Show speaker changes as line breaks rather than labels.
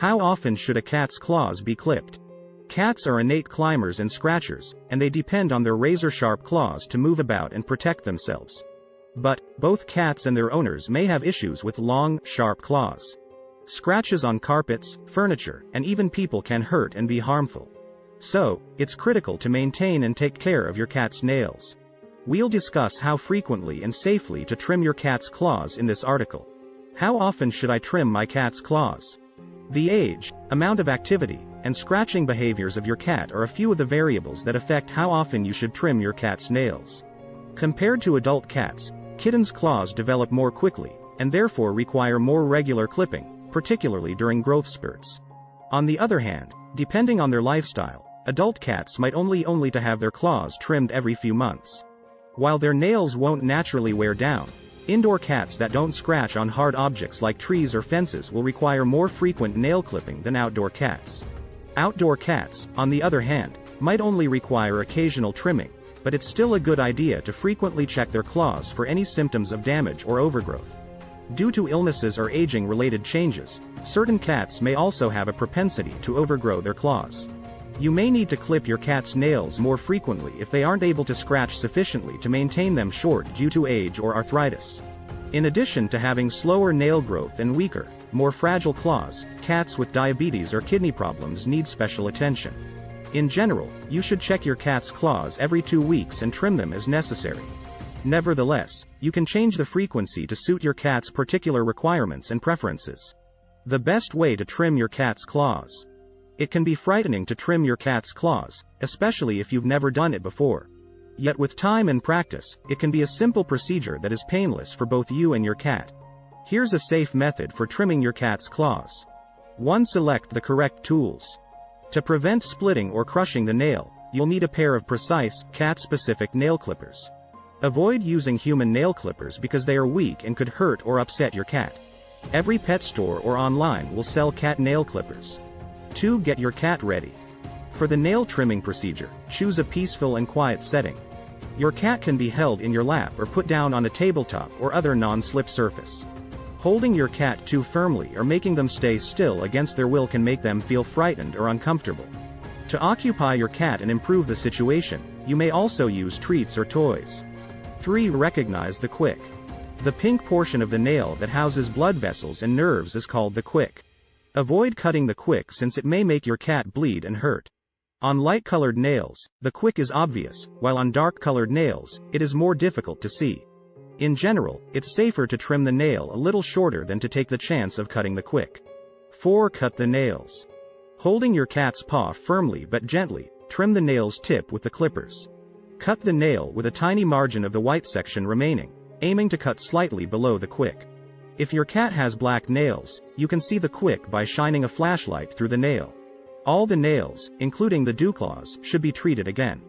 How often should a cat's claws be clipped? Cats are innate climbers and scratchers, and they depend on their razor-sharp claws to move about and protect themselves. But, both cats and their owners may have issues with long, sharp claws. Scratches on carpets, furniture, and even people can hurt and be harmful. So, it's critical to maintain and take care of your cat's nails. We'll discuss how frequently and safely to trim your cat's claws in this article. How often should I trim my cat's claws? The age, amount of activity, and scratching behaviors of your cat are a few of the variables that affect how often you should trim your cat's nails. Compared to adult cats, kittens' claws develop more quickly, and therefore require more regular clipping, particularly during growth spurts. On the other hand, depending on their lifestyle, adult cats might only to have their claws trimmed every few months. While their nails won't naturally wear down, indoor cats that don't scratch on hard objects like trees or fences will require more frequent nail clipping than outdoor cats. Outdoor cats, on the other hand, might only require occasional trimming, but it's still a good idea to frequently check their claws for any symptoms of damage or overgrowth. Due to illnesses or aging-related changes, certain cats may also have a propensity to overgrow their claws. You may need to clip your cat's nails more frequently if they aren't able to scratch sufficiently to maintain them short due to age or arthritis. In addition to having slower nail growth and weaker, more fragile claws, cats with diabetes or kidney problems need special attention. In general, you should check your cat's claws every 2 weeks and trim them as necessary. Nevertheless, you can change the frequency to suit your cat's particular requirements and preferences. The best way to trim your cat's claws. It can be frightening to trim your cat's claws, especially if you've never done it before. Yet with time and practice, it can be a simple procedure that is painless for both you and your cat. Here's a safe method for trimming your cat's claws. 1. Select the correct tools. To prevent splitting or crushing the nail, you'll need a pair of precise, cat-specific nail clippers. Avoid using human nail clippers because they are weak and could hurt or upset your cat. Every pet store or online will sell cat nail clippers. 2. Get your cat ready. For the nail trimming procedure, choose a peaceful and quiet setting. Your cat can be held in your lap or put down on a tabletop or other non-slip surface. Holding your cat too firmly or making them stay still against their will can make them feel frightened or uncomfortable. To occupy your cat and improve the situation, you may also use treats or toys. 3. Recognize the quick. The pink portion of the nail that houses blood vessels and nerves is called the quick. Avoid cutting the quick since it may make your cat bleed and hurt. On light-colored nails, the quick is obvious, while on dark-colored nails, it is more difficult to see. In general, it's safer to trim the nail a little shorter than to take the chance of cutting the quick. 4. Cut the nails. Holding your cat's paw firmly but gently, trim the nail's tip with the clippers. Cut the nail with a tiny margin of the white section remaining, aiming to cut slightly below the quick. If your cat has black nails, you can see the quick by shining a flashlight through the nail. All the nails, including the dew claws, should be treated again.